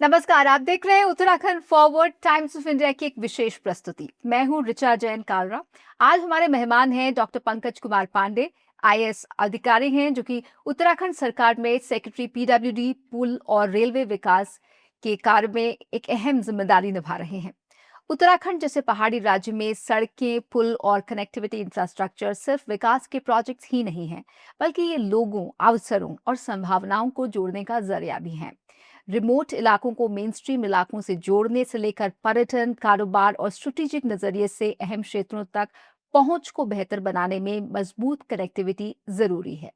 नमस्कार, आप देख रहे हैं Uttarakhand forward times of India की एक विशेष प्रस्तुति। मैं हूं ऋचा जैन कालरा। आज हमारे मेहमान हैं डॉक्टर पंकज कुमार पांडे। आईएएस अधिकारी हैं जो कि उत्तराखंड सरकार में सेक्रेटरी पीडब्ल्यूडी पुल और रेलवे विकास के कार्य में एक अहम जिम्मेदारी निभा रहे हैं। उत्तराखंड जैसे पहाड़ी राज्य में सड़कें, पुल और कनेक्टिविटी इंफ्रास्ट्रक्चर सिर्फ विकास के प्रोजेक्ट्स ही नहीं हैं, बल्कि ये लोगों, अवसरों और संभावनाओं को जोड़ने का जरिया भी हैं। रिमोट इलाकों को मेन स्ट्रीम इलाकों से जोड़ने से लेकर पर्यटन, कारोबार और स्ट्रेटेजिक नजरिए से अहम क्षेत्रों तक पहुंच को बेहतर बनाने में मजबूत कनेक्टिविटी जरूरी है।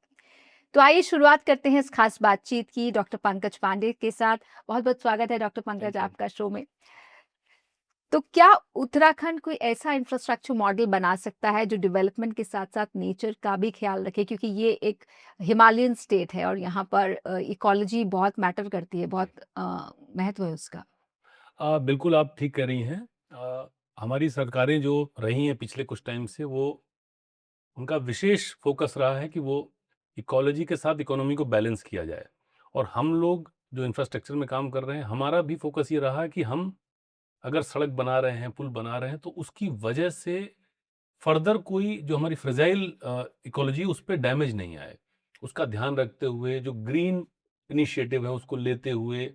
तो आइए शुरुआत करते हैं इस खास बातचीत की डॉक्टर पंकज पांडे के साथ। बहुत बहुत स्वागत है डॉक्टर पंकज थैंक यू। आपका शो में। तो क्या उत्तराखंड कोई ऐसा इंफ्रास्ट्रक्चर मॉडल बना सकता है जो डेवलपमेंट के साथ साथ नेचर का भी ख्याल रखे, क्योंकि ये एक हिमालयन स्टेट है और यहाँ पर इकोलॉजी बहुत मैटर करती है, जी। बहुत महत्व है उसका। बिल्कुल आप ठीक कह रही हैं। हमारी सरकारें जो रही हैं पिछले कुछ टाइम से, वो उनका विशेष फोकस रहा है कि वो इकोलॉजी के साथ इकोनॉमी को बैलेंस किया जाए। और हम लोग जो इंफ्रास्ट्रक्चर में काम कर रहे हैं, हमारा भी फोकस ये रहा है कि हम अगर सड़क बना रहे हैं, पुल बना रहे हैं, तो उसकी वजह से फर्दर कोई जो हमारी फ्रेजाइल इकोलॉजी उस पे डैमेज नहीं आए। उसका ध्यान रखते हुए जो ग्रीन इनिशिएटिव है उसको लेते हुए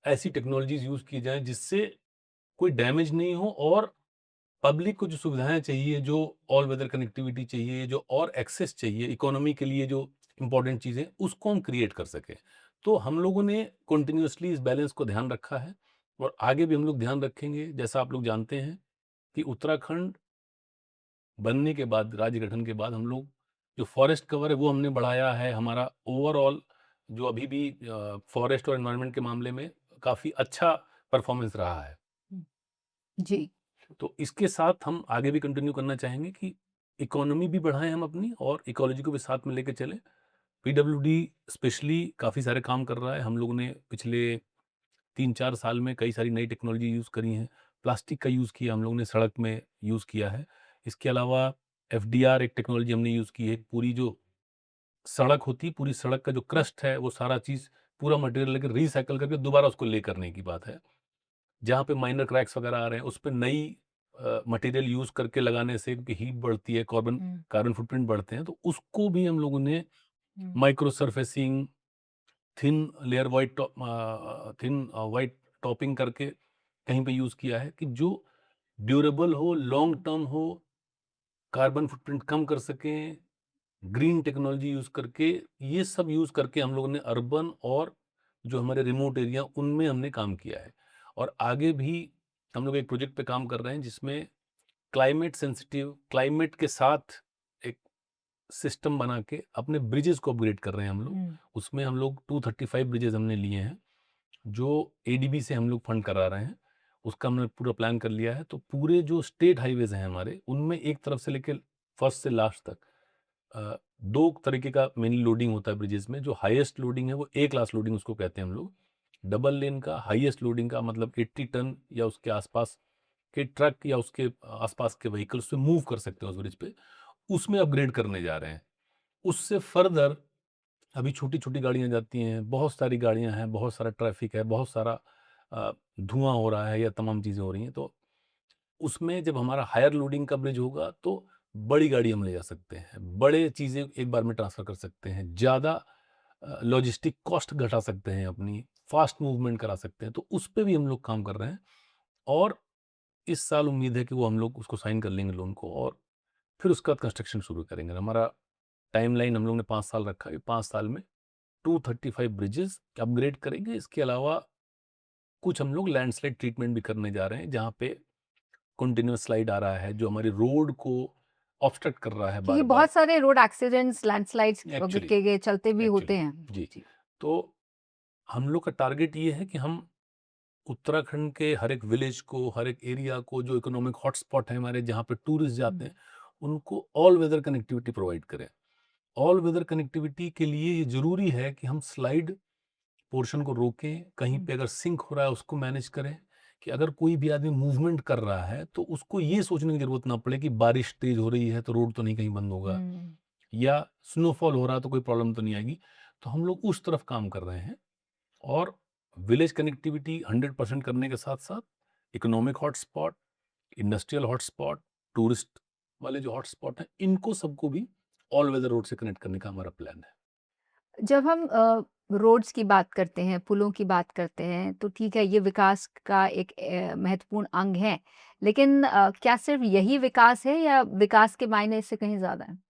ऐसी टेक्नोलॉजीज यूज़ की जाएँ जिससे कोई डैमेज नहीं हो, और पब्लिक को जो सुविधाएँ चाहिए, जो ऑल वेदर कनेक्टिविटी चाहिए, जो और एक्सेस चाहिए, इकोनॉमी के लिए जो इम्पोर्टेंट चीज़ें, उसको हम क्रिएट कर सकें। तो हम लोगों ने कंटिन्यूअसली इस बैलेंस को ध्यान रखा है, और आगे भी हम लोग ध्यान रखेंगे। जैसा आप लोग जानते हैं कि उत्तराखंड बनने के बाद, राज्य गठन के बाद, हम लोग जो फॉरेस्ट कवर है वो हमने बढ़ाया है। हमारा ओवरऑल जो अभी भी फॉरेस्ट और एनवायरनमेंट के मामले में काफ़ी अच्छा परफॉर्मेंस रहा है। जी। तो इसके साथ हम आगे भी कंटिन्यू करना चाहेंगे कि इकोनॉमी भी बढ़ाएं हम अपनी, और इकोलॉजी को भी साथ में लेके चलें। पीडब्ल्यूडी स्पेशली काफ़ी सारे काम कर रहा है। हम लोगों ने पिछले 3-4 साल में कई सारी नई टेक्नोलॉजी यूज़ करी हैं। प्लास्टिक का यूज़ किया हम लोगों ने, सड़क में यूज़ किया है। इसके अलावा एफडीआर एक टेक्नोलॉजी हमने यूज़ की है। पूरी जो सड़क होती है, पूरी सड़क का जो क्रस्ट है, वो सारा चीज़, पूरा मटेरियल लेके रिसाइकिल करके दोबारा उसको ले करने की बात है। जहाँ पे माइनर क्रैक्स वगैरह आ रहे हैं, उस पे नई मटेरियल यूज़ करके लगाने से, क्योंकि हीट बढ़ती है, कार्बन हम्म, कार्बन फुटप्रिंट बढ़ते हैं, तो उसको भी हम लोगों ने हम्म, micro surfacing, thin layer thin white topping करके कहीं पे यूज़ किया है कि जो ड्यूरेबल हो, लॉन्ग टर्म हो, कार्बन फुटप्रिंट कम कर सकें, ग्रीन टेक्नोलॉजी यूज़ करके। ये सब यूज़ करके हम लोगों ने अर्बन और जो हमारे रिमोट एरिया, उनमें हमने काम किया है। और आगे भी हम लोग एक प्रोजेक्ट पे काम कर रहे हैं जिसमें क्लाइमेट सेंसिटिव, क्लाइमेट के साथ एक सिस्टम बना के अपने ब्रिजेस को अपग्रेड कर रहे हैं हम लोग। हम्म, उसमें हम लोग 235 ब्रिजेस हमने लिए हैं, जो एडीबी से हम लोग फंड करा रहे हैं। उसका हमने पूरा प्लान कर लिया है। तो पूरे जो स्टेट हाईवेज हैं हमारे, उनमें एक तरफ से लेकर फर्स्ट से लास्ट तक 2 तरीके का मेनली लोडिंग होता है ब्रिजेस में। जो हाईएस्ट लोडिंग है वो ए क्लास लोडिंग उसको कहते हैं हम लोग। डबल लेन का हाईएस्ट लोडिंग का मतलब 80 टन या उसके आसपास के ट्रक या उसके आसपास के व्हीकल उससे मूव कर सकते हैं उस ब्रिज पे। उसमें अपग्रेड करने जा रहे हैं। उससे फर्दर अभी छोटी-छोटी गाड़ियाँ जाती हैं, बहुत सारी गाड़ियाँ हैं, बहुत सारा ट्रैफ़िक है, बहुत सारा धुआँ हो रहा है या तमाम चीज़ें हो रही हैं। तो उसमें जब हमारा हायर लोडिंग का ब्रिज होगा, तो बड़ी गाड़ी हम ले जा सकते हैं, बड़े चीज़ें एक बार में ट्रांसफ़र कर सकते हैं, ज़्यादा लॉजिस्टिक कॉस्ट घटा सकते हैं अपनी, फ़ास्ट मूवमेंट करा सकते हैं। तो उस पे भी हम लोग काम कर रहे हैं, और इस साल उम्मीद है कि वो हम लोग उसको साइन कर लेंगे लोन को, और फिर उसके बाद कंस्ट्रक्शन शुरू करेंगे। हमारा टाइमलाइन हम लोग ने 5 साल रखा है। 5 साल में 235 ब्रिजेज़ अपग्रेड करेंगे। इसके अलावा कुछ हम लोग लैंडस्लाइड ट्रीटमेंट भी करने जा रहे हैं, जहाँ पे कंटीन्यूअस स्लाइड आ रहा है, जो हमारी रोड को ऑब्स्ट्रक्ट कर रहा है क्योंकि बार-बार। बहुत सारे रोड एक्सीडेंट्स, लैंडस्लाइड्स एक्चुअली के चलते भी होते एक्चुअली हैं। जी। जी। तो हम लोग का टारगेट ये है कि हम उत्तराखंड के हर एक विलेज को, हर एक एरिया को, जो इकोनॉमिक हॉटस्पॉट है हमारे, जहाँ पे टूरिस्ट जाते हम्म, हैं, उनको ऑल वेदर कनेक्टिविटी प्रोवाइड करें। ऑल वेदर कनेक्टिविटी के लिए ये ज़रूरी है कि हम स्लाइड पोर्शन को रोकें, कहीं हम्म, पे अगर सिंक हो रहा है उसको मैनेज करें, कि अगर कोई भी आदमी मूवमेंट कर रहा है तो उसको ये सोचने की ज़रूरत ना पड़े कि बारिश तेज़ हो रही है तो रोड तो नहीं कहीं बंद होगा, हम्म, या स्नोफॉल हो रहा है तो कोई प्रॉब्लम तो नहीं आएगी। तो हम लोग उस तरफ काम कर रहे हैं। और विलेज कनेक्टिविटी 100% करने के साथ-साथ economic hotspot, industrial hotspot, tourist वाले जो हॉटस्पॉट हैं, इनको सबको भी ऑल वेदर रोड से कनेक्ट करने का हमारा प्लान है। जब हम रोड्स की बात करते हैं, पुलों की बात करते हैं, तो ठीक है, ये विकास का एक महत्वपूर्ण अंग है। लेकिन क्या सिर्फ़ यही विकास है या विकास के मायने इससे कहीं ज़्यादा हैं?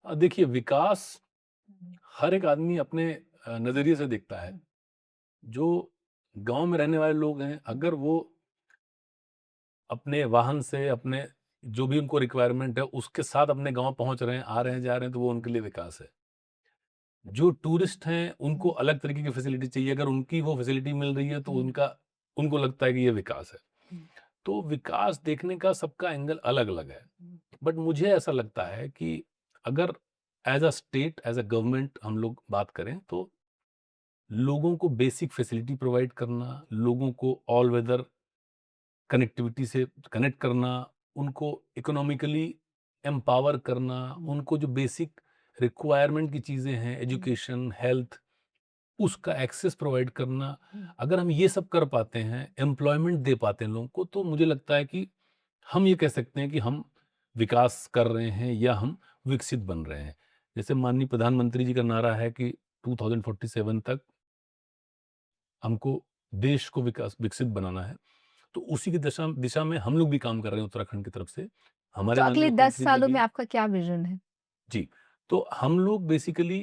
देखिए विकास हुँ। हर एक आदमी अपने नज़रिए से देखता है। जो गाँव में रहने वाले लोग हैं, अगर वो अपने वाहन से, अपने जो भी उनको रिक्वायरमेंट है, उसके साथ अपने गाँव पहुँच रहे हैं, आ रहे हैं, जा रहे हैं, तो वो उनके लिए विकास है। जो टूरिस्ट हैं, उनको अलग तरीके की फैसिलिटी चाहिए, अगर उनकी वो फैसिलिटी मिल रही है, तो उनको लगता है कि ये विकास है। तो विकास देखने का सबका एंगल अलग-अलग है। बट मुझे ऐसा लगता है कि अगर as a state, as a government हम लोग बात करें, तो लोगों को बेसिक फैसिलिटी प्रोवाइड करना, लोगों को ऑल वेदर कनेक्टिविटी से कनेक्ट करना, उनको इकोनॉमिकली एम्पावर करना, उनको जो बेसिक रिक्वायरमेंट की चीज़ें हैं, एजुकेशन, हेल्थ, उसका एक्सेस प्रोवाइड करना, अगर हम ये सब कर पाते हैं, एम्प्लॉयमेंट दे पाते हैं लोगों को, तो मुझे लगता है कि हम ये कह सकते हैं कि हम विकास कर रहे हैं या हम विकसित बन रहे हैं। जैसे माननीय प्रधानमंत्री जी का नारा है कि 2047 तक हमको देश को विकसित बनाना है। तो उसी की दिशा दिशा में हम लोग भी काम कर रहे हैं उत्तराखंड की तरफ से। हमारे तो माननीय अगले 10 मुख्यमंत्री जी सालों में भी आपका क्या विज़न है? जी, तो हम लोग बेसिकली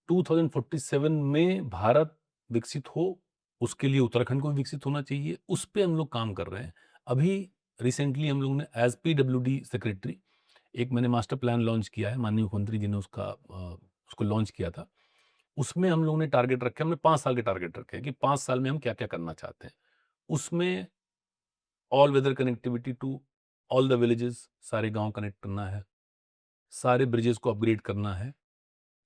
2047 में भारत विकसित हो, उसके लिए उत्तराखंड को भी विकसित होना चाहिए, उस पे हम लोग काम कर रहे हैं। अभी रिसेंटली हम लोगों ने एज़ पीडब्ल्यूडी सेक्रेटरी एक मैंने मास्टर प्लान लॉन्च किया है, माननीय मुख्यमंत्री जी ने उसको लॉन्च किया था। उसमें हम लोगों ने टारगेट रखे, हमने 5 साल के टारगेट रखे हैं कि 5 साल में हम क्या-क्या करना चाहते हैं। उसमें all weather connectivity to all the villages, सारे गाँव कनेक्ट करना है, सारे ब्रिजेस को अपग्रेड करना है,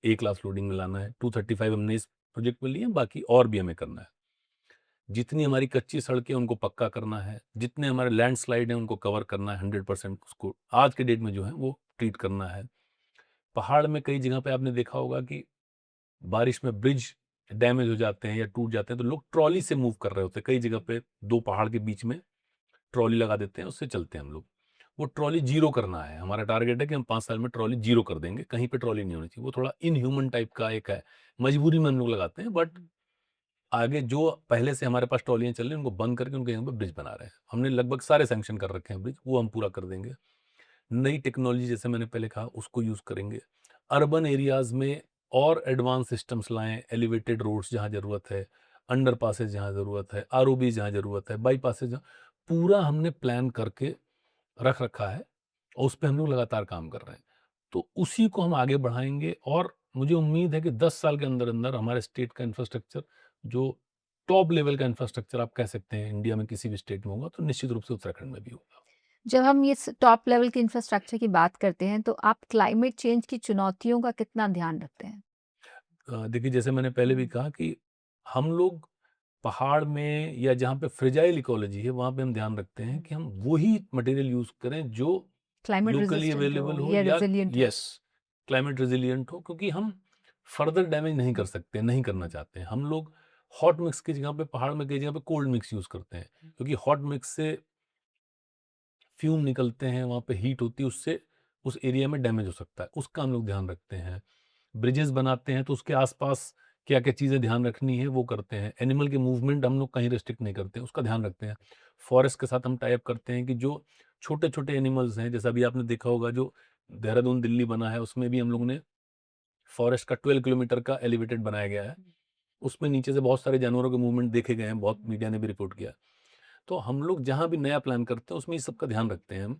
ए क्लास लोडिंग में लाना है, 235 हमने इस प्रोजेक्ट में लिए हैं, बाकी और भी हमें करना है। जितनी हमारी कच्ची सड़कें हैं, उनको पक्का करना है, जितने हमारे लैंडस्लाइड हैं, उनको कवर करना है 100% उसको आज के डेट में जो है वो ट्रीट करना है। पहाड़ में कई जगह पे आपने देखा होगा कि बारिश में ब्रिज डैमेज हो जाते हैं या टूट जाते हैं, तो लोग ट्रॉली से मूव कर रहे होते हैं। कई जगह पे 2 पहाड़ के बीच में ट्रॉली लगा देते हैं, उससे चलते हैं हम लोग। वो ट्रॉली ज़ीरो करना है, हमारा टारगेट है कि हम 5 साल में ट्रॉली ज़ीरो कर देंगे, कहीं पे ट्रॉली नहीं होनी चाहिए। वो थोड़ा इनह्यूमन टाइप का एक है, मजबूरी में हम लोग लगाते हैं, बट आगे जो पहले से हमारे पास ट्रॉलियाँ चल रही हैं, उनको बंद करके उनके यहाँ पे ब्रिज बना रहे हैं। हमने लगभग सारे सैंक्शन कर रखे हैं ब्रिज, वो हम पूरा कर देंगे। नई टेक्नोलॉजी जैसे मैंने पहले कहा, उसको यूज़ करेंगे। अर्बन एरियाज़ में और एडवांस सिस्टम्स लाएँ, एलिवेटेड रोड्स जहाँ ज़रूरत है, अंडरपासेस जहाँ ज़रूरत है, आरओबी जहाँ ज़रूरत है, बाईपासेस जहाँ पूरा हमने प्लान करके रख रखा है और उस पे हम लोग लगातार काम कर रहे हैं। तो उसी को हम आगे बढ़ाएँगे और मुझे उम्मीद है कि 10 साल के अंदर-अंदर हमारे स्टेट का इंफ्रास्ट्रक्चर जो टॉप लेवल का इंफ्रास्ट्रक्चर आप कह सकते हैं इंडिया में किसी भी स्टेट में होगा, तो निश्चित रूप से उत्तराखंड में भी होगा। जब हम इस टॉप लेवल के इंफ्रास्ट्रक्चर की बात करते हैं, तो आप क्लाइमेट चेंज की चुनौतियों का कितना ध्यान रखते हैं? देखिए जैसे मैंने पहले भी कहा कि हम लोग पहाड़ में या जहाँ पे फ्रेजाइल इकोलॉजी है, वहाँ पे हम ध्यान रखते हैं कि हम वही मटेरियल यूज़ करें जो क्लाइमेट लोकली रेजिस्टेंट अवेलेबल हो हो या या रेज़िलिएंट हो? यस, क्लाइमेट रेज़िलिएंट हो क्योंकि हम फर्दर डैमेज नहीं कर सकते, नहीं करना चाहते हैं। हम लोग हॉट मिक्स की जगह पे पहाड़ में कई जगह पे कोल्ड मिक्स यूज़ करते हैं, क्योंकि हॉट मिक्स से फ्यूम निकलते हैं, वहाँ पे हीट होती है, उससे उस एरिया में डैमेज हो सकता है, उसका हम लोग ध्यान रखते हैं। ब्रिजेस बनाते हैं तो उसके आस-पास क्या-क्या चीज़ें ध्यान रखनी है वो करते हैं। एनिमल के मूवमेंट हम लोग कहीं रिस्ट्रिक्ट नहीं करते, उसका ध्यान रखते हैं। फॉरेस्ट के साथ हम टाई अप करते हैं कि जो छोटे-छोटे एनिमल्स हैं, जैसा अभी आपने देखा होगा जो देहरादून दिल्ली बना है, उसमें भी हम लोगों ने फॉरेस्ट का 12 किलोमीटर का एलिवेटेड बनाया गया है। उसमें नीचे से बहुत सारे जानवरों के मूवमेंट देखे गए हैं, बहुत मीडिया ने भी रिपोर्ट किया। तो हम लोग जहाँ भी नया प्लान करते हैं उसमें इस सब का ध्यान रखते हैं हम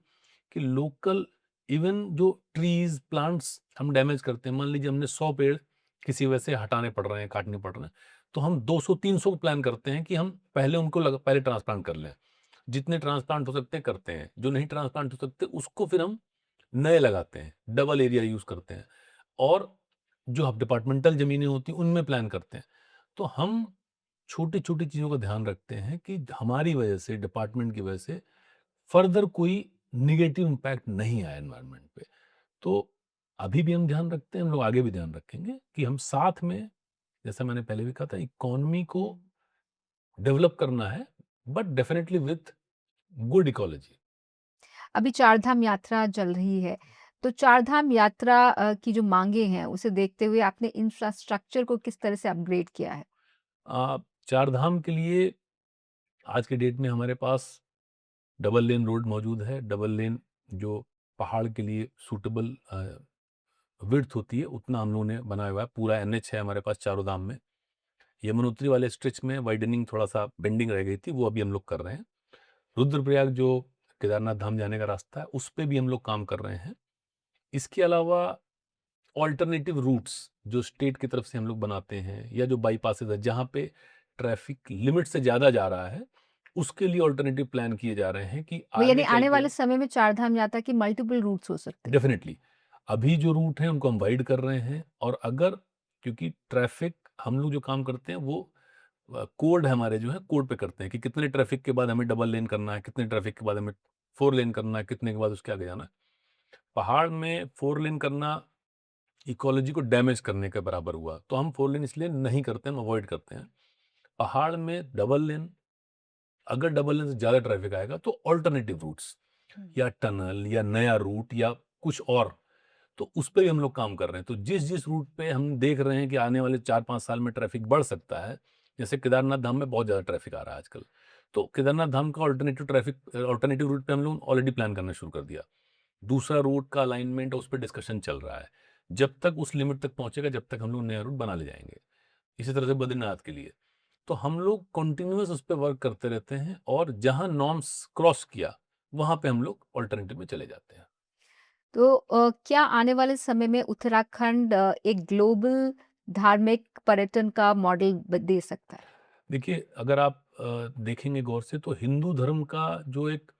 कि लोकल इवन जो ट्रीज प्लांट्स हम डैमेज करते हैं, मान लीजिए हमने 100 पेड़ किसी वजह से हटाने पड़ रहे हैं, काटने पड़ रहे हैं, तो हम 200-300 को प्लान करते हैं कि हम पहले उनको पहले ट्रांसप्लांट कर लें। जितने ट्रांसप्लांट हो सकते हैं करते हैं, जो नहीं ट्रांसप्लांट हो सकते उसको फिर हम नए लगाते हैं, डबल एरिया यूज करते हैं और जो अब डिपार्टमेंटल ज़मीनें होती हैं, उनमें प्लान करते हैं। तो हम छोटी-छोटी चीज़ों का ध्यान रखते हैं कि हमारी वजह से, डिपार्टमेंट की वजह से फर्दर कोई नेगेटिव इम्पैक्ट नहीं आए एनवायरनमेंट पे। तो अभी भी हम ध्यान रखते हैं, हम लोग आगे भी ध्यान रखेंगे कि हम साथ में, जैसा मैंने पहले भी कहा था, इकोनॉमी को डेवलप करना है, but definitely with good ecology. अभी चारधाम यात्रा चल रही है, तो चारधाम यात्रा की जो माँगे हैं, उसे देखते हुए आपने इंफ्रास्ट्रक्चर को किस तरह से अपग्रेड किया है? चार धाम के लिए आज के डेट में हमारे पास डबल लेन रोड मौजूद है। डबल लेन जो पहाड़ के लिए सूटेबल विड्थ होती है, उतना हम लोगों ने बनाया हुआ है। पूरा एनएच है हमारे पास चारों धाम में। यमुनोत्री वाले स्ट्रेच में वाइडनिंग थोड़ा-सा बेंडिंग रह गई थी, वो अभी हम लोग कर रहे हैं। रुद्रप्रयाग जो केदारनाथ धाम जाने का रास्ता है, उस पे भी हम लोग काम कर रहे हैं। इसके अलावा अल्टरनेटिव रूट्स जो स्टेट की तरफ से हम लोग बनाते हैं, या जो बाईपासेस है जहाँ पे ट्रैफिक लिमिट से ज़्यादा जा रहा है, उसके लिए अल्टरनेटिव प्लान किए जा रहे हैं कि वो यानी आगे चल आने के वाले समय में चारधाम यात्रा के मल्टीपल रूट्स हो सकते हैं। डेफिनेटली अभी जो रूट हैं उनको हम वाइड कर रहे हैं। और अगर, क्योंकि ट्रैफिक हम लोग जो काम करते हैं वो कोड हमारे जो है कोड पे करते हैं कि कितने ट्रैफिक के बाद हमें डबल लेन करना है, कितने ट्रैफिक के बाद हमें फोर लेन करना है, कितने के बाद उसके आगे जाना है। पहाड़ में फोर लेन करना इकोलॉजी को डैमेज करने के बराबर हुआ, तो हम फोर लेन इसलिए नहीं करते, हम अवॉइड करते हैं। पहाड़ में डबल लेन, अगर डबल लेन से ज़्यादा ट्रैफिक आएगा तो ऑल्टरनेटिव रूट्स या टनल या नया रूट या कुछ और, तो उस पे भी हम लोग काम कर रहे हैं। तो जिस-जिस रूट पे हम देख रहे हैं कि आने वाले 4-5 साल में ट्रैफिक बढ़ सकता है, जैसे केदारनाथ धाम में बहुत ज़्यादा ट्रैफिक आ रहा है आजकल, तो केदारनाथ धाम का अल्टरनेटिव रूट पे हम लोग ऑलरेडी प्लान करना शुरू कर दिया। दूसरा रूट का अलाइनमेंट उस पे डिस्कशन चल रहा है। जब तक उस लिमिट तक पहुँचेगा, जब तक हम लोग नया रूट बना ले जाएँगे। इसी तरह से बद्रीनाथ के लिए। तो हम लोग कंटीन्यूअस उस पे वर्क करते रहते हैं, और जहाँ नॉर्म्स क्रॉस किया, वहाँ पे हम लोग अल्टरनेटिव में चले जाते हैं। तो क्या आने वाले समय में उत्तराखंड एक ग्लोबल धार्मिक पर्यटन का मॉडल दे सकता है? देखिए, अगर आप देखेंगे गौर से, तो हिंदू धर्म का जो एक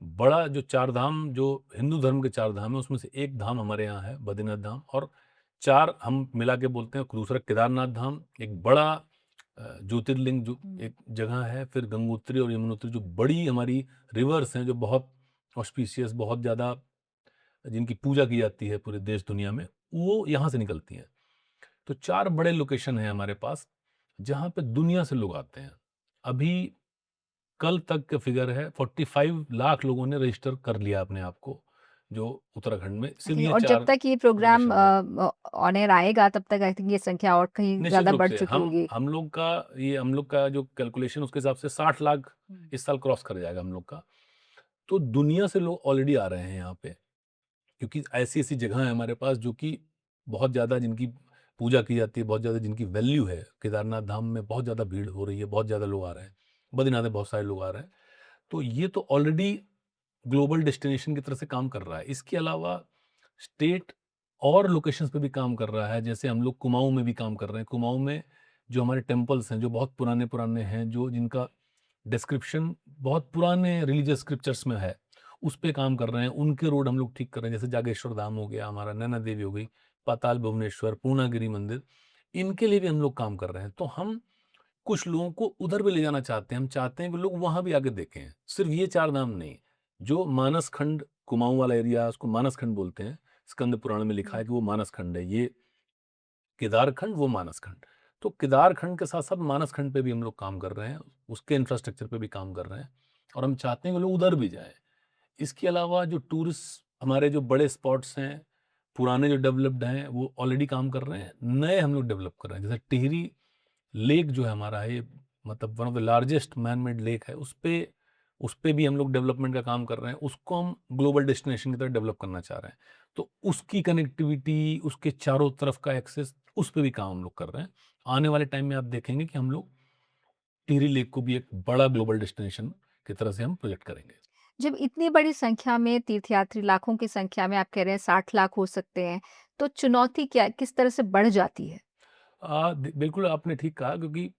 बड़ा जो चार धाम, जो हिंदू धर्म के चार धाम है, उसमें से एक धाम हमारे यहाँ है बद्रीनाथ धाम, और चार हम मिला के बोलते हैं। दूसरा केदारनाथ धाम, एक बड़ा ज्योतिर्लिंग जो एक जगह है। फिर गंगोत्री और यमुनोत्री जो बड़ी हमारी रिवर्स हैं, जो बहुत ऑस्पिशियस, बहुत ज़्यादा जिनकी पूजा की जाती है पूरे देश दुनिया में, वो यहाँ से निकलती हैं। तो 4 बड़े लोकेशन हैं हमारे पास, जहाँ पे दुनिया से लोग आते हैं। अभी कल तक का फिगर है 45 लाख लोगों ने रजिस्टर कर लिया अपने आप को, जो उत्तराखंड में सिर्फ़ ओके, ये और जब 4 तक ये प्रोग्राम लोकेशन पे। ऑन एयर आएगा तब तक आई थिंक ये संख्या और कहीं निश्चित ज़्यादा रूप बढ़ से चुकी होगी। हम लोग का जो कैलकुलेशन, उसके हिसाब से 60 लाख हुँ। इस साल क्रॉस कर जाएगा हम लोग का। तो दुनिया से लोग ऑलरेडी आ रहे हैं यहाँ पे। क्योंकि ऐसी-ऐसी जगह है हमारे पास जो कि बहुत ज़्यादा जिनकी पूजा की जाती है, बहुत ज़्यादा जिनकी वैल्यू है। केदारनाथ धाम में बहुत ज़्यादा भीड़ हो रही है, बहुत ज़्यादा लोग आ रहे हैं। बद्रीनाथ में बहुत सारे लोग आ रहे हैं। तो ये तो ऑलरेडी ग्लोबल डेस्टिनेशन की तरह से काम कर रहा है। इसके अलावा स्टेट और लोकेशंस पे भी काम कर रहा है। जैसे हम लोग कुमाऊँ में भी काम कर रहे हैं। कुमाऊँ में जो हमारे टेम्पल्स हैं, जो बहुत पुराने-पुराने हैं, जो जिनका डिस्क्रिप्शन बहुत पुराने रिलीजियस स्क्रिप्चर्स में है, उस पे काम कर रहे हैं। उनके रोड हम लोग ठीक कर रहे हैं। जैसे जागेश्वर धाम हो गया हमारा, नैना देवी हो गई, पाताल भुवनेश्वर, पूर्णागिरि मंदिर, इनके लिए भी हम लोग काम कर रहे हैं। तो हम कुछ लोगों को उधर भी ले जाना चाहते हैं। हम चाहते हैं कि लोग वहाँ भी आके देखें। सिर्फ़ ये 4 धाम नहीं, जो मानस खंड कुमाऊँ वाला एरिया, उसको मानस खंड बोलते हैं। स्कंद पुराण में लिखा है कि वो मानस खंड है। ये केदार खंड, वो मानस खंड। तो केदार खंड के साथ-साथ मानस खंड पे भी हम लोग काम कर रहे हैं। उसके इंफ्रास्ट्रक्चर पे भी काम कर रहे हैं, और हम चाहते हैं कि लोग उधर भी जाएँ। इसके अलावा जो टूरिस्ट हमारे जो बड़े स्पॉट्स हैं, पुराने जो डेवलप्ड हैं, वो ऑलरेडी काम कर रहे हैं। नए हम लोग डेवलप कर रहे हैं। जैसे टिहरी लेक जो है हमारा, ये मतलब one of the largest man made lake है। उस पे भी हम लोग डेवलपमेंट का काम कर रहे हैं। उसको हम ग्लोबल डेस्टिनेशन की तरह डेवलप करना चाह रहे हैं। तो उसकी कनेक्टिविटी, उसके चारों तरफ का एक्सेस, उस पे भी काम हम लोग कर रहे हैं। आने वाले टाइम में आप देखेंगे कि हम लोग टिहरी लेक को भी एक बड़ा ग्लोबल डेस्टिनेशन की तरह से हम प्रोजेक्ट करेंगे। जब इतनी बड़ी संख्या में तीर्थयात्री लाखों की संख्या में आप कह रहे हैं 60 लाख हो सकते हैं, तो चुनौती क्या किस तरह से बढ़ जाती है? बिल्कुल आपने ठीक कहा, क्योंकि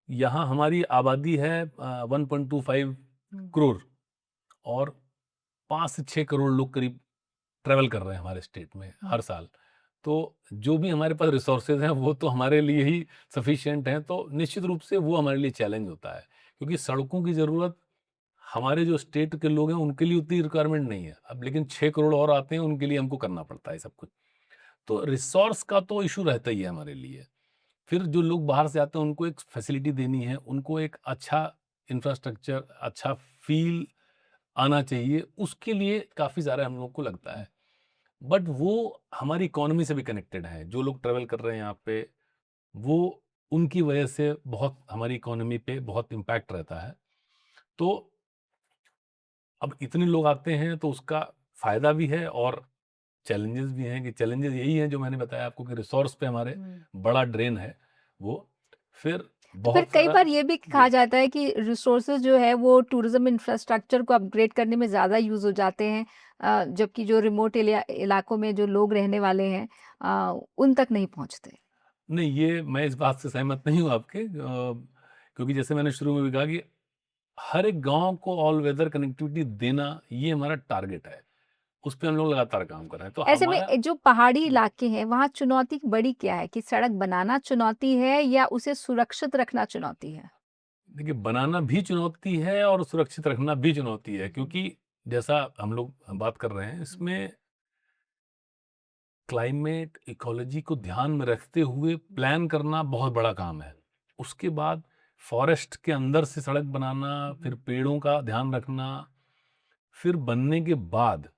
यहाँ हमारी आबादी है 1.25 हुँ। करोड़, और 5 से 6 करोड़ लोग करीब ट्रैवल कर रहे हैं हमारे स्टेट में हुँ। हर साल। तो जो भी हमारे पास रिसोर्सेज़ हैं, वो तो हमारे लिए ही सफिशिएंट हैं। तो निश्चित रूप से वो हमारे लिए चैलेंज होता है, क्योंकि सड़कों की ज़रूरत हमारे जो स्टेट के लोग हैं उनके लिए उतनी रिक्वायरमेंट नहीं है। अब लेकिन 6 करोड़ और आते हैं, उनके लिए हमको करना पड़ता है सब कुछ। तो रिसोर्स का तो इश्यू रहता ही है हमारे लिए। फिर जो लोग बाहर से आते हैं उनको एक फैसिलिटी देनी है, उनको एक अच्छा इंफ्रास्ट्रक्चर, अच्छा फ़ील आना चाहिए, उसके लिए काफ़ी सारा हम लोग को लगता है। बट वो हमारी इकोनॉमी से भी कनेक्टेड है। जो लोग ट्रैवल कर रहे हैं यहाँ पे, वो उनकी वजह से बहुत हमारी इकोनॉमी पे बहुत इम्पैक्ट रहता है। तो अब इतने लोग आते हैं तो उसका फ़ायदा भी है और चैलेंजेस भी हैं, कि चैलेंजेस यही हैं जो मैंने बताया आपको, कि रिसोर्स पे हमारे बड़ा ड्रेन है वो। फिर तो फिर बहुत कई सारा बार ये भी कहा जी। जाता है कि रिसोर्सेज जो है वो टूरिज्म इंफ्रास्ट्रक्चर को अपग्रेड करने में ज़्यादा यूज़ हो जाते हैं, जबकि जो रिमोट इलाकों में जो लोग रहने वाले हैं उन तक नहीं पहुंचते। नहीं, ये मैं इस बात से सहमत नहीं हूँ आपके, क्योंकि जैसे मैंने शुरू में भी कहा कि हर एक गाँव को ऑल वेदर कनेक्टिविटी देना, ये हमारा टारगेट है। उस पे हम लोग लगातार काम कर रहे हैं। तो ऐसे में हमारा जो पहाड़ी जी। इलाके हैं वहाँ चुनौती बड़ी क्या है कि सड़क बनाना चुनौती है या उसे सुरक्षित रखना चुनौती है? देखिए, बनाना भी चुनौती है और सुरक्षित रखना भी चुनौती है, क्योंकि जैसा हम लोग बात कर रहे हैं, इसमें क्लाइमेट, इकोलॉजी को ध्यान में रखते हुए प्लान करना बहुत बड़ा काम है। उसके बाद फॉरेस्ट के अंदर से सड़क बनाना, फिर पेड़ों का ध्यान रखना, फिर बनने के बाद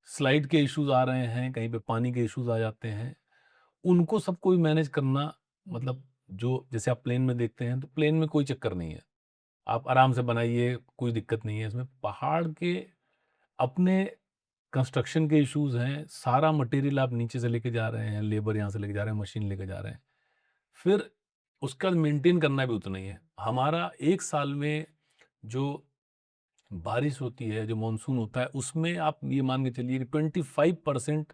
स्लाइड के इश्यूज़ आ रहे हैं, कहीं पे पानी के इश्यूज़ आ जाते हैं। उनको सबको भी मैनेज करना, मतलब जो जैसे आप प्लेन में देखते हैं, तो प्लेन में कोई चक्कर नहीं है। आप आराम से बनाइए, कोई दिक्कत नहीं है इसमें। पहाड़ के अपने कंस्ट्रक्शन के इश्यूज़ हैं, सारा मटेरियल आप नीचे से लेके जा रहे हैं, लेबर यहाँ से लेके जा रहे हैं, मशीन लेके जा रहे हैं। फिर उसका मेंटेन करना भी उतना ही है। हमारा 1 साल में जो बारिश होती है, जो मानसून होता है, उसमें आप ये मान के चलिए कि 25%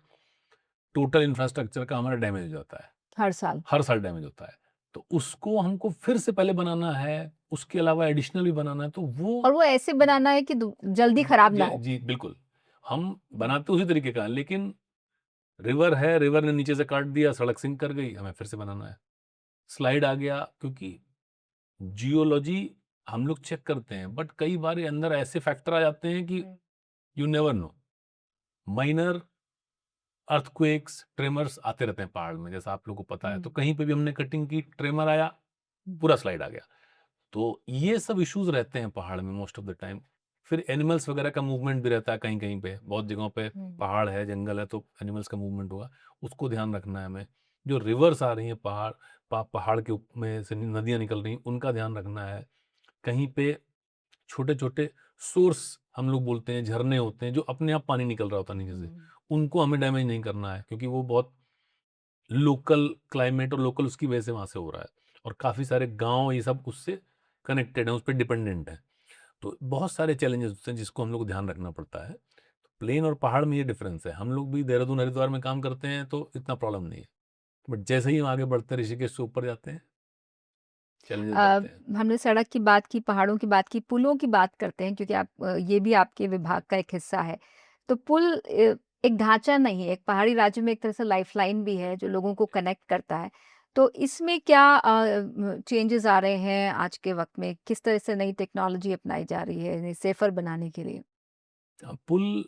टोटल इंफ्रास्ट्रक्चर का हमारा डैमेज हो जाता है। हर साल। हर साल डैमेज होता है। तो उसको हमको फिर से पहले बनाना है, उसके अलावा एडिशनल भी बनाना है, तो वो और वो ऐसे बनाना है कि जल्दी खराब ना ज हो। जी, बिल्कुल। हम बनाते उसी तरीके का हैं, लेकिन रिवर है, रिवर ने नीचे से काट दिया, सड़क सिंक कर गई, हमें फिर से बनाना है। स्लाइड आ गया, क्योंकि जियोलॉजी हम लोग चेक करते हैं, बट कई बार ये अंदर ऐसे फैक्टर आ जाते हैं कि you never know. Minor earthquakes, tremors आते रहते हैं पहाड़ में, जैसा आप लोगों को पता है। तो कहीं पे भी हमने कटिंग की, ट्रेमर आया, पूरा स्लाइड आ गया। तो ये सब इश्यूज़ रहते हैं पहाड़ में मोस्ट ऑफ द टाइम। फिर एनिमल्स वगैरह का मूवमेंट भी रहता है कहीं-कहीं पे। बहुत जगहों पे पहाड़ है, जंगल है, तो एनिमल्स का मूवमेंट होगा, उसको ध्यान रखना है हमें। जो रिवर्स आ रही हैं पहाड़ के में से नदियाँ निकल रही हैं, उनका ध्यान रखना है। कहीं पे छोटे-छोटे सोर्स हम लोग बोलते हैं, झरने होते हैं, जो अपने आप पानी निकल रहा होता है नीचे से, उनको हमें डैमेज नहीं करना है, क्योंकि वो बहुत लोकल क्लाइमेट और लोकल उसकी वजह से वहाँ से हो रहा है। और काफ़ी सारे गाँव ये सब उससे कनेक्टेड हैं, उस पे डिपेंडेंट हैं। तो बहुत सारे चैलेंजेस होते हैं जिसको हम लोग को ध्यान रखना पड़ता है। प्लेन और पहाड़ में ये डिफरेंस है। हम लोग भी देहरादून, हरिद्वार में काम करते हैं तो इतना प्रॉब्लम नहीं है। बट जैसे ही हम आगे बढ़ते हैं, ऋषिकेश से ऊपर जाते हैं, चैलेंजेस अ, बढ़ते हैं। हमने सड़क की बात की, पहाड़ों की बात की, पुलों की बात करते हैं क्योंकि ये भी आपके विभाग का एक हिस्सा है। तो पुल एक ढांचा नहीं है, एक पहाड़ी राज्य में एक तरह से लाइफलाइन भी है जो लोगों को कनेक्ट करता है। तो इसमें क्या चेंजेस आ रहे हैं आज के वक़्त में? किस तरह से नई टेक्नोलॉजी अपनाई जा रही है इन्हें सेफ़र बनाने के लिए? पुल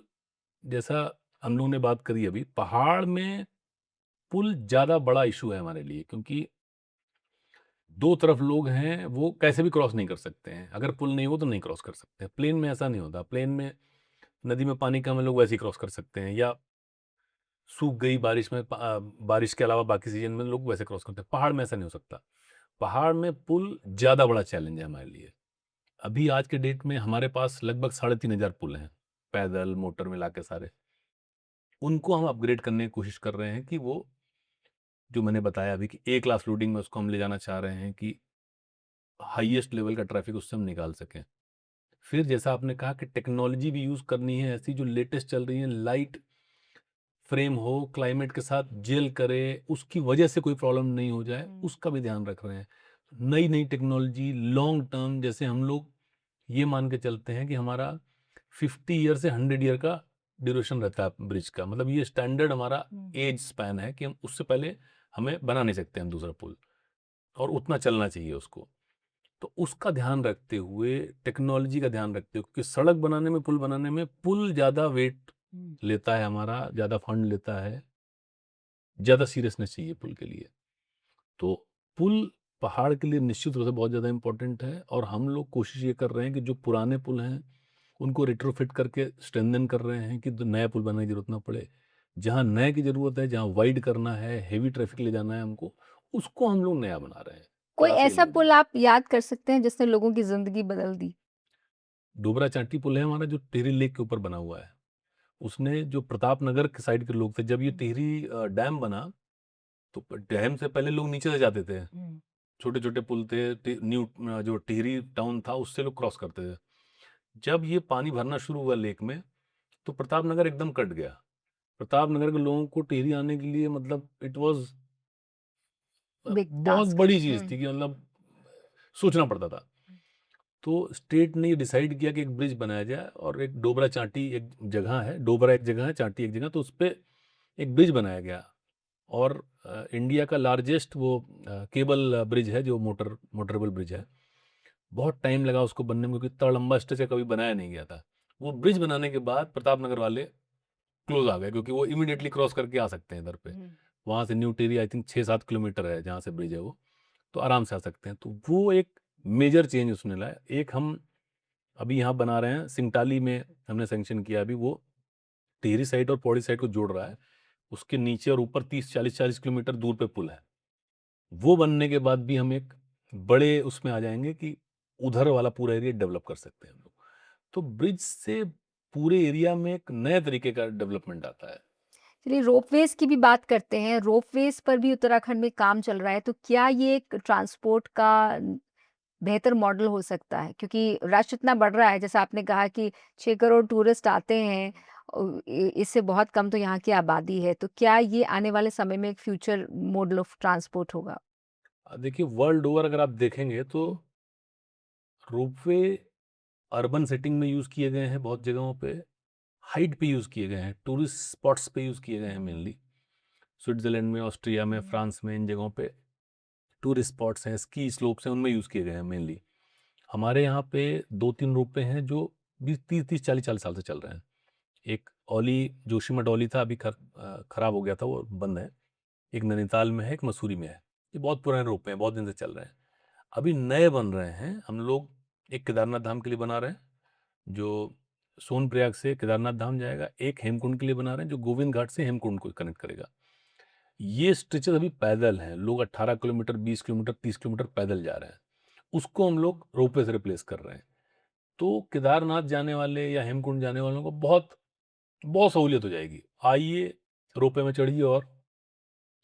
जैसा हम लोगों ने बात करी अभी, पहाड़ में पुल ज़्यादा बड़ा इश्यू है हमारे लिए, क्योंकि 2 तरफ लोग हैं, वो कैसे भी क्रॉस नहीं कर सकते हैं। अगर पुल नहीं हो तो नहीं क्रॉस कर सकते। प्लेन में ऐसा नहीं होता। प्लेन में नदी में पानी कम है, लोग वैसे ही क्रॉस कर सकते हैं, या सूख गई बारिश में बारिश के अलावा बाकी सीज़न में लोग वैसे क्रॉस करते हैं। पहाड़ में ऐसा नहीं हो सकता। पहाड़ में पुल ज़्यादा बड़ा चैलेंज है हमारे लिए। अभी आज के डेट में हमारे पास लगभग 3500 पुल हैं, पैदल, मोटर मिला के सारे। उनको हम अपग्रेड करने की कोशिश कर रहे हैं, कि वो जो मैंने बताया अभी, कि ए क्लास लोडिंग में उसको हम ले जाना चाह रहे हैं, कि हाईएस्ट लेवल का ट्रैफ़िक उससे हम निकाल सकें। फिर जैसा आपने कहा कि टेक्नोलॉजी भी यूज़ करनी है, ऐसी जो लेटेस्ट चल रही है, लाइट फ्रेम हो, क्लाइमेट के साथ जेल करे, उसकी वजह से कोई प्रॉब्लम नहीं हो जाए, उसका भी ध्यान रख रहे हैं। नई-नई टेक्नोलॉजी लॉन्ग टर्म, जैसे हम लोग ये मान के चलते हैं कि हमारा 50 ईयर से 100 ईयर का ड्यूरेशन रहता है ब्रिज का। मतलब ये स्टैंडर्ड हमारा एज स्पैन है, कि हम उससे पहले हमें बना नहीं सकते हम दूसरा पुल, और उतना चलना चाहिए उसको। तो उसका ध्यान रखते हुए, टेक्नोलॉजी का ध्यान रखते हुए, क्योंकि सड़क बनाने में, पुल बनाने में, पुल ज़्यादा वेट लेता है हमारा, ज़्यादा फंड लेता है, ज़्यादा सीरियसनेस चाहिए पुल के लिए। तो पुल पहाड़ के लिए निश्चित रूप से बहुत ज़्यादा इम्पोर्टेंट है और हम लोग कोशिश ये कर रहे हैं कि जो पुराने पुल हैं, उनको रेट्रोफिट करके स्ट्रेंथन कर रहे हैं कि नया पुल बनाने की ज़रूरत ना पड़े। जहाँ नए की ज़रूरत है, जहाँ वाइड करना है, हेवी ट्रैफ़िक ले जाना है हमको, उसको हम लोग नया बना रहे हैं, कोई क्लास ए ऐसा ले रहे पुल हैं। आप याद कर सकते हैं जिसने लोगों की ज़िंदगी बदल दी? डोबरा चांटी पुल है हमारा जो टिहरी लेक के ऊपर बना हुआ है। उसने जो प्रताप नगर के साइड के लोग थे, जब ये टिहरी डैम बना, तो डैम से पहले लोग नीचे से जाते थे। हुँ। छोटे-छोटे पुल थे, जो टिहरी टाउन था, उससे लोग क्रॉस करते थे। जब ये पानी भरना शुरू हुआ लेक में, तो प्रताप नगर एकदम कट गया। प्रताप नगर के लोगों को टिहरी आने के लिए मतलब इट वाज़ बिग बहुत टास्क। बड़ी चीज़ हुँ। थी कि मतलब सोचना पड़ता था। तो स्टेट ने ये डिसाइड किया कि एक ब्रिज बनाया जाए और एक डोबरा चांटी एक जगह है, डोबरा एक जगह है, चांटी एक जगह, तो उसपे एक ब्रिज बनाया गया और इंडिया का लार्जेस्ट वो केबल ब्रिज है जो मोटरेबल ब्रिज है। बहुत टाइम लगा उसको बनने में क्योंकि इतना लंबा स्ट्रेच कभी बनाया नहीं गया था। वो ब्रिज बनाने के बाद प्रतापनगर वाले क्लोज़ आ गए क्योंकि वो इमीडिएटली क्रॉस करके आ सकते हैं इधर पे। हुँ। वहाँ से new Tehri I think 6-7 kilometre है जहाँ से ब्रिज है वो, तो आराम से आ सकते हैं। तो वो एक मेजर चेंज उसने लाया। एक हम अभी यहाँ बना रहे हैं, सिंगटाली में हमने सैंक्शन किया अभी वो टिहरी साइड और पौड़ी साइड को जोड़ रहा है। उसके नीचे और ऊपर 30, 40 किलोमीटर दूर पे पुल है। वो बनने के बाद भी हम एक बड़े उसमें आ जाएँगे कि उधर वाला पूरा एरिया डेवलप कर सकते हैं हम लोग। तो ब्रिज से पूरे एरिया में एक नए तरीके का डेवलपमेंट आता है। चलिए रोपवेज़ की भी बात करते हैं। रोपवेज़ पर भी उत्तराखंड में काम चल रहा है, तो क्या ये एक ट्रांसपोर्ट का बेहतर मॉडल हो सकता है? क्योंकि रश इतना बढ़ रहा है, जैसा आपने कहा कि 6 करोड़ टूरिस्ट आते हैं इससे बहुत कम तो यहाँ की आबादी है। तो क्या ये आने वाले समय में एक फ्यूचर मोड ऑफ ट्रांसपोर्ट होगा? देखिए वर्ल्ड ओवर अगर आप देखेंगे तो रोपवे अर्बन सेटिंग में यूज़ किए गए हैं बहुत जगहों पे, हाइट पे यूज़ किए गए हैं, टूरिस्ट स्पॉट्स पे यूज़ किए गए हैं मेनली। स्विट्ज़रलैंड में, ऑस्ट्रिया में, फ्रांस में इन जगहों पे टूरिस्ट स्पॉट्स हैं, स्की स्लोप्स हैं, उनमें यूज़ किए गए हैं मेनली। हमारे यहाँ पे 2-3 रोपवे हैं जो 20-30, 40-40 साल से चल रहे हैं। एक ओली जोशीमठ ओली था अभी खराब हो गया था वो बंद है। एक नैनीताल में है, एक मसूरी में है। ये बहुत पुराने रोपवे हैं, बहुत दिन से चल रहे हैं। अभी नए बन रहे हैं, हम लोग एक केदारनाथ धाम के लिए बना रहे हैं, जो सोनप्रयाग से केदारनाथ धाम जाएगा। एक हेमकुंड के लिए बना रहे हैं, जो गोविंद घाट से हेमकुंड को कनेक्ट करेगा। ये स्ट्रेचेज़ अभी पैदल हैं, लोग 18 किलोमीटर, 20 किलोमीटर, 30 किलोमीटर पैदल जा रहे हैं। उसको हम लोग रोपवे से रिप्लेस कर रहे हैं। तो केदारनाथ जाने वाले या हेमकुंड जाने वालों को बहुत बहुत सहूलियत हो जाएगी। आइए, रोपवे में चढ़िए और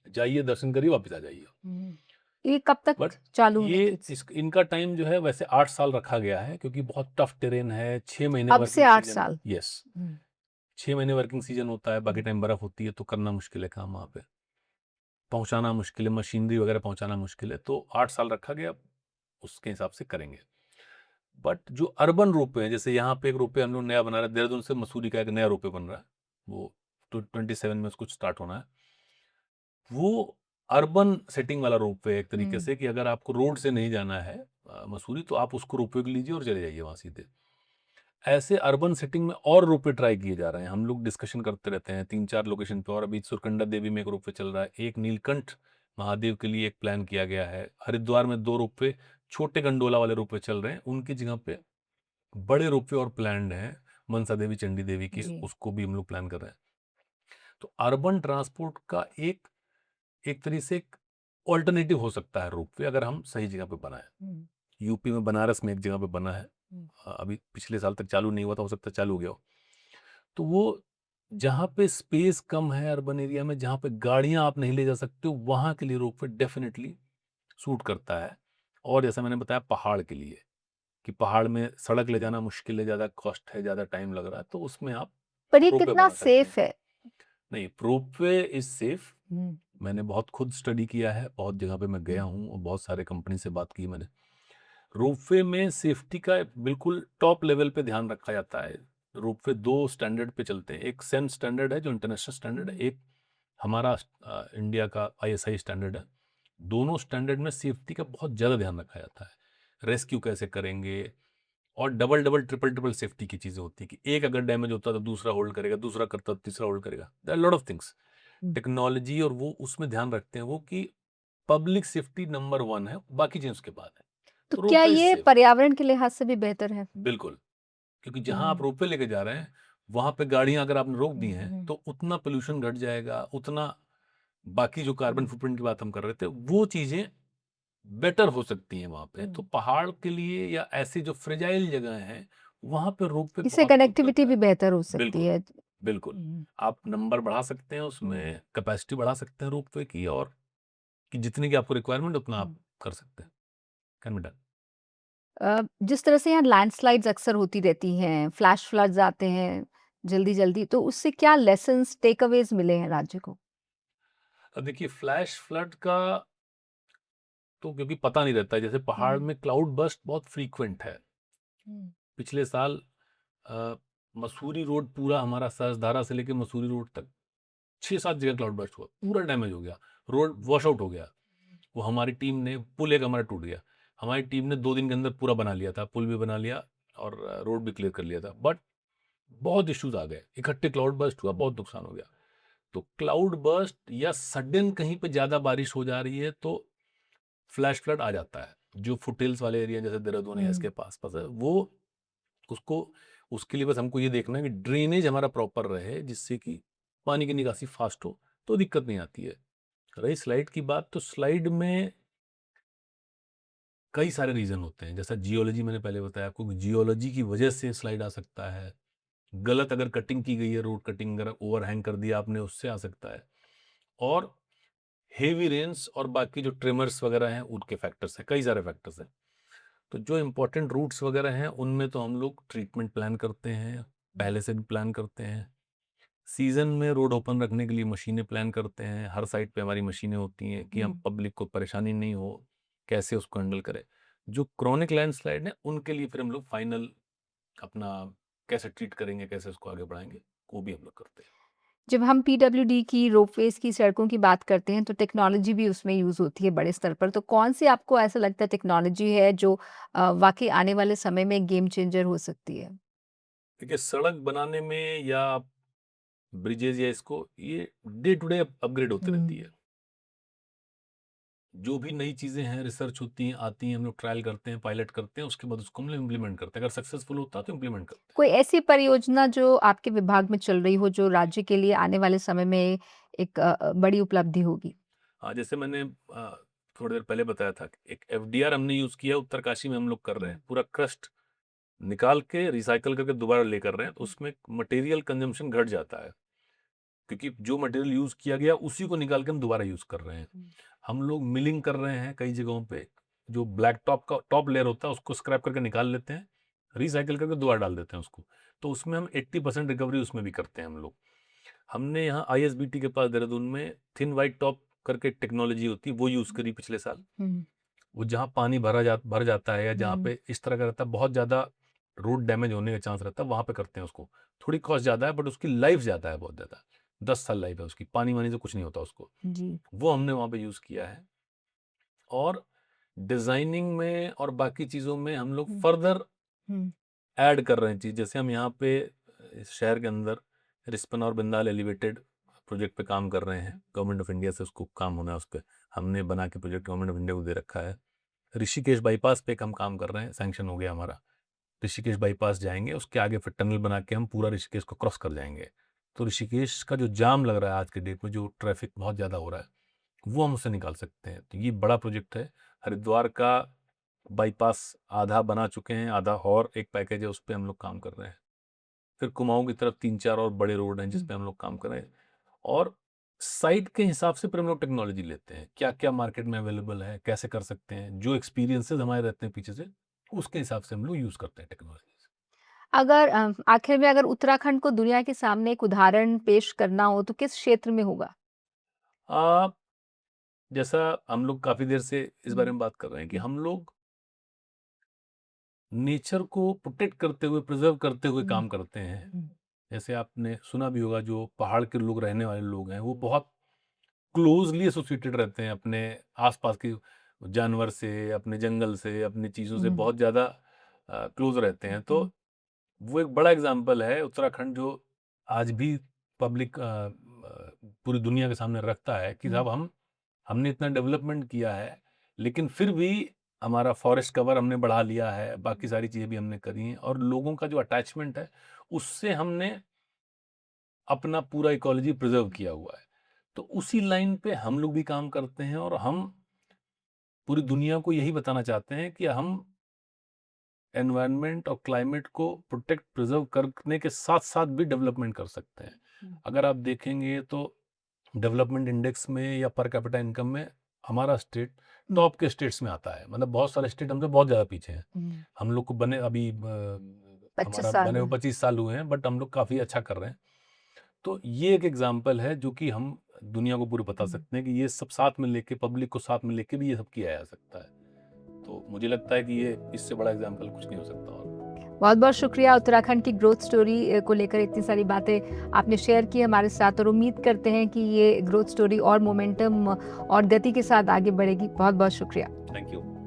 जाइए, दर्शन करिए, वापस आ जाइए। हुँ। ये कब तक बट चालू होने ये की इनका टाइम जो है वैसे 8 साल रखा गया है क्योंकि बहुत टफ टेरेन है, 6 महीने अब से वर्किंग 8 सीज़न है। साल? यस, हुँ। 6 महीने वर्किंग सीज़न होता है, बाकी टाइम बर्फ़ होती है तो करना मुश्किल है काम वहाँ पे। पहुँचाना मुश्किल है, मशीनरी वगैरह पहुँचाना मुश्किल है, तो 8 साल रखा गया, उसके हिसाब से करेंगे। बट जो अर्बन रोपवे हैं, जैसे यहाँ पे एक रोपवे हम लोग नया बना रहे हैं, देहरादून से मसूरी का एक नया रोपवे बन रहा है, वो 27 में उसको स्टार्ट होना है। वो अर्बन सेटिंग वाला रोपवे है एक तरीके हुँ। से कि अगर आपको रोड से नहीं जाना है मसूरी, तो आप उसको रोपवे को लीजिए और चले जाइए वहाँ सीधे। ऐसे अर्बन सेटिंग में और रोपवे ट्राई किए जा रहे हैं, हम लोग डिस्कशन करते रहते हैं 3-4 लोकेशन पे और अभी सुरकंडा देवी में एक रोपवे चल रहा है, एक नीलकंठ महादेव के लिए एक प्लान किया गया है, हरिद्वार में 2 रोपवे, छोटे गंडोला वाले रोपवे चल रहे हैं, उनकी जगह पे बड़े रोपवे और प्लान्ड हैं, मनसा देवी, चंडी देवी के, जी। उसको भी हम लोग प्लान कर रहे हैं। तो अर्बन ट्रांसपोर्ट का एक एक तरीके से एक ऑल्टरनेटिव हो सकता है रोपवे अगर हम सही जगह पे बनाएं। हुँ। यूपी में बनारस में एक जगह पे बना है, हुँ। अभी पिछले साल तक चालू नहीं हुआ था, हो सकता है चालू हो गया हो। तो वो जहाँ पे स्पेस कम है अर्बन एरिया में, जहाँ पे गाड़ियाँ आप नहीं ले जा सकते हो, वहाँ के लिए रोपवे डेफिनेटली सूट करता है। और जैसा मैंने बताया पहाड़ के लिए कि पहाड़ में सड़क ले जाना मुश्किल है, ज़्यादा कॉस्ट है, ज़्यादा टाइम लग रहा है, तो उसमें आप पर ये रोपवे कितना बना सकते हैं। सेफ है? नहीं, रोपवे इज़ सेफ। हुँ। मैंने बहुत खुद स्टडी किया है, बहुत जगह पे मैं गया हुँ। हूँ और बहुत सारे कंपनी से बात की मैंने। रोपवे में सेफ्टी का बिल्कुल टॉप लेवल पे ध्यान रखा जाता है। रोपवे 2 स्टैंडर्ड पे चलते हैं। एक सेम स्टैंडर्ड है जो इंटरनेशनल स्टैंडर्ड है, हुँ। एक हमारा इंडिया का आईएसआई स्टैंडर्ड है। दोनों स्टैंडर्ड में सेफ्टी का बहुत ज़्यादा ध्यान रखा जाता है। रेस्क्यू कैसे करेंगे और डबल-डबल, ट्रिपल-ट्रिपल सेफ्टी की चीज़ें होती हैं कि एक अगर डैमेज होता है तो दूसरा होल्ड करेगा, दूसरा करता तो तीसरा होल्ड करेगा। There are lot of things. हुँ। टेक्नोलॉजी और वो उसमें ध्यान रखते हैं वो कि पब्लिक सेफ्टी नंबर 1 है, बाकी चीज़ उसके बाद है। तो तो क्या रोपवे इज़ ये सेफ। पर्यावरण के लिहाज से भी बेहतर है? बिल्कुल, क्योंकि जहाँ आप हुँ, रोपवे लेके जा रहे हैं, वहाँ पे गाड़ियाँ अगर आपने रोक दी हुँ, हैं, हुँ, तो उतना पॉल्यूशन घट जाएगा, उतना बाकी जो कार्बन हुँ, फुटप्रिंट की बात हम कर रहे थे, वो चीज़ें बेटर हो सकती हैं वहाँ पे। तो हुँ। पहाड़ के लिए या ऐसी जो फ्रेजाइल जगह हैं, वहाँ पे रोपवे इससे बहुत सूट कनेक्टिविटी करता भी है। बेहतर हो सकती बिल्कुल, है। बिल्कुल। हुँ, आप नंबर बढ़ा सकते हैं हुँ, उसमें, कैपेसिटी बढ़ा सकते हैं रोपवे की, और कि जितनी की आपको रिक्वायरमेंट उतना आप हुँ। कर सकते हैं। Can be done. जिस तरह से यहाँ लैंडस्लाइड्स अक्सर होती रहती हैं, फ्लैश फ्लड्स आते हैं जल्दी-जल्दी, तो उससे क्या लेसन्स, टेकअवेज़ मिले हैं राज्य को? अब देखिए फ्लैश फ्लड का तो क्योंकि पता नहीं रहता है, जैसे पहाड़ हुँ, में क्लाउड बर्स्ट बहुत फ्रीक्वेंट है। हुँ, पिछले साल अ, मसूरी रोड पूरा हमारा सहस्त्रधारा से लेके मसूरी रोड तक 6-7 जगह क्लाउड बर्स्ट हुआ, पूरा डैमेज हो गया, रोड वॉश आउट हो गया। वो हमारी टीम ने, पुल एक हमारा टूट गया। हमारी टीम ने 2 दिन के अंदर पूरा बना लिया था, पुल भी बना लिया और रोड भी क्लियर कर लिया था। बट बहुत इश्यूज़ आ गए, इकट्ठे क्लाउड बर्स्ट हुआ, बहुत नुकसान हो गया। तो क्लाउड बर्स्ट या सडन कहीं पे ज़्यादा बारिश हो जा रही है तो फ्लैश फ्लड आ जाता है। जो फुटहिल्स वाले एरिया जैसे देहरादून या हुँ। इसके पास-पास है, वो उसको उसके लिए बस हमको ये देखना है कि ड्रेनेज हमारा प्रॉपर रहे, जिससे कि पानी की निकासी फास्ट हो, तो दिक्कत नहीं आती है। रही स्लाइड की बात, तो स्लाइड में कई सारे रीज़न होते हैं। जैसा जियोलॉजी मैंने पहले बताया आपको कि जियोलॉजी की वजह से स्लाइड आ सकता है। गलत अगर कटिंग की गई है, रोड कटिंग अगर ओवरहैंग कर दिया आपने, उससे आ सकता है। और हेवी रेन्स और बाकी जो ट्रिमर्स वगैरह हैं, उनके फैक्टर्स हैं, कई सारे फैक्टर्स हैं। तो जो इम्पोर्टेंट रूट्स वगैरह हैं, उनमें तो हम लोग ट्रीटमेंट प्लान करते हैं, पहले से भी प्लान करते हैं। सीज़न में रोड ओपन रखने के लिए मशीनें प्लान करते हैं, हर साइड पे हमारी मशीनें होती हैं कि हम हुँ। पब्लिक को परेशानी नहीं हो, कैसे उसको हैंडल करें। जो क्रॉनिक लैंडस्लाइड है, उनके लिए फिर हम लोग फाइनल अपना कैसे ट्रीट करेंगे, कैसे उसको आगे बढ़ाएँगे, वो भी हम लोग करते हैं। जब हम पीडब्ल्यूडी की, रोपवेज़ की, सड़कों की बात करते हैं, तो टेक्नोलॉजी भी उसमें यूज़ होती है बड़े स्तर पर। तो कौन-सी आपको ऐसा लगता है टेक्नोलॉजी है जो वाक़ई आने वाले समय में गेम चेंजर हो सकती है? देखिए, सड़क बनाने में या ब्रिजेज़ या इसको, ये डे टू डे अपग्रेड होती रहती हुँ। है। जो भी नई चीज़ें हैं, रिसर्च होती हैं, आती हैं, हम लोग ट्रायल करते हैं, पायलट करते हैं, उसके बाद उसको हम लोग इम्प्लीमेंट करते हैं। अगर सक्सेसफुल होता है तो इम्प्लीमेंट करते हैं। कोई ऐसी परियोजना जो आपके विभाग में चल रही हो, जो राज्य के लिए आने वाले समय में एक बड़ी उपलब्धि होगी? हाँ, जैसे मैंने थोड़ी देर पहले बताया था कि एक एफडीआर हमने यूज़ किया, उत्तरकाशी में हम लोग कर रहे हैं। हुँ, पूरा क्रस्ट निकाल के रिसाइकल करके दोबारा लेकर रहे हैं, तो हुँ, उसमें मटेरियल कंज़म्पशन घट जाता है। क्योंकि जो मटेरियल यूज़ किया गया, उसी को निकाल के हम दोबारा यूज़ कर रहे हैं। हुँ, हम लोग मिलिंग कर रहे हैं कई जगहों पे, जो ब्लैक टॉप का टॉप लेयर होता है, उसको स्क्रैप करके निकाल लेते हैं, रिसाइकिल करके दोबारा डाल देते हैं उसको। तो उसमें हम 80% रिकवरी उसमें भी करते हैं हम लोग। हमने यहाँ आईएसबीटी के पास देहरादून में थिन व्हाइट टॉप करके टेक्नोलॉजी होती है, वो यूज़ करी पिछले साल। हुँ, वो जहाँ पानी भर जाता है या जहाँ हुँ, पे इस तरह का रहता है, बहुत ज़्यादा रोड डैमेज होने का चांस रहता है, वहाँ पे करते हैं उसको। थोड़ी कॉस्ट ज़्यादा है, बट उसकी लाइफ ज़्यादा है, बहुत ज़्यादा। 10 साल लाइफ है उसकी, पानी-वानी से कुछ नहीं होता उसको। जी। वो हमने वहाँ पे यूज़ किया है। और डिज़ाइनिंग में और बाकी चीज़ों में हम लोग हुँ, फर्दर हुँ, ऐड कर रहे हैं चीज़। जैसे हम यहाँ पे इस शहर के अंदर रिस्पना और बिंदाल एलिवेटेड प्रोजेक्ट पे काम कर रहे हैं। गवर्नमेंट ऑफ इंडिया से उसको काम होना है उस पे। हमने बना के प्रोजेक्ट गवर्नमेंट ऑफ इंडिया को दे रखा है। ऋषिकेश बाईपास पे एक हम काम कर रहे हैं, सैंक्शन हो गया हमारा। ऋषिकेश बाईपास जाएँगे, उसके आगे फिर टनल बना के हम पूरा ऋषिकेश को क्रॉस कर जाएँगे। तो ऋषिकेश का जो जाम लग रहा है आज के डेट में, जो ट्रैफ़िक बहुत ज़्यादा हो रहा है, वो हम उससे निकाल सकते हैं। तो ये बड़ा प्रोजेक्ट है। हरिद्वार का बाईपास आधा बना चुके हैं, आधा और एक पैकेज है, उस पे हम लोग काम कर रहे हैं। फिर कुमाऊँ की तरफ 3-4 और बड़े रोड हैं जिस हुँ। पे हम लोग काम कर रहे हैं। और साइट के हिसाब से फिर हम लोग टेक्नोलॉजी लेते हैं। क्या-क्या मार्केट में अवेलेबल है, कैसे कर सकते हैं, जो एक्सपीरियंसेस हमारे रहते हैं पीछे से, उसके हिसाब से हम लोग यूज़ करते हैं टेक्नोलॉजीज़। अगर आखिर में अगर उत्तराखंड को दुनिया के सामने एक उदाहरण पेश करना हो, तो किस क्षेत्र में होगा? अ, जैसा हम लोग काफ़ी देर से इस हुँ, बारे में बात कर रहे हैं कि हुँ, हम लोग नेचर को प्रोटेक्ट करते हुए, प्रिज़र्व करते हुए हुँ, काम करते हैं। हुँ, जैसे आपने सुना भी होगा, जो पहाड़ के लोग, रहने वाले लोग हैं, वो बहुत क्लोज़ली एसोसिएटेड रहते हैं अपने आस-पास के जानवर से, अपने जंगल से, अपनी चीज़ों से हुँ, बहुत ज़्यादा क्लोज़ रहते हैं। तो हुँ, वो एक बड़ा एग्ज़ाम्पल है उत्तराखंड, जो आज भी पब्लिक पूरी दुनिया के सामने रखता है कि हुँ, साहब हम हमने इतना डेवलपमेंट किया है, लेकिन फिर भी हमारा फॉरेस्ट कवर हमने बढ़ा लिया है, बाकी सारी चीज़ें भी हमने करी हैं और लोगों का जो अटैचमेंट है, उससे हमने अपना पूरा इकोलॉजी प्रिज़र्व किया हुआ है। तो उसी लाइन पे हम लोग भी काम करते हैं और हम पूरी दुनिया को यही बताना चाहते हैं कि हम एनवायरनमेंट और क्लाइमेट को प्रोटेक्ट प्रिजर्व करने के साथ-साथ भी डेवलपमेंट कर सकते हैं। अगर आप देखेंगे तो डेवलपमेंट इंडेक्स में या पर कैपिटा इनकम में हमारा स्टेट टॉप के स्टेट्स में आता है। मतलब बहुत सारे स्टेट हमसे बहुत ज़्यादा पीछे हैं। हम लोग को बने अभी 25 हमारा साल बने हुए। हुए 25 साल हुए हैं, बट हम लोग काफ़ी अच्छा कर रहे हैं। तो ये एक एग्ज़ाम्पल है जो कि हम दुनिया को पूरी बता सकते हैं कि ये सब साथ में लेके, पब्लिक को साथ में लेके भी ये सब किया जा सकता है। तो मुझे लगता है कि ये इससे बड़ा एग्ज़ाम्पल कुछ नहीं हो सकता और। बहुत-बहुत शुक्रिया उत्तराखंड की ग्रोथ स्टोरी को लेकर इतनी सारी बातें आपने शेयर की हमारे साथ और उम्मीद करते हैं कि ये ग्रोथ स्टोरी और मोमेंटम और गति के साथ आगे बढ़ेगी। बहुत-बहुत शुक्रिया। Thank you.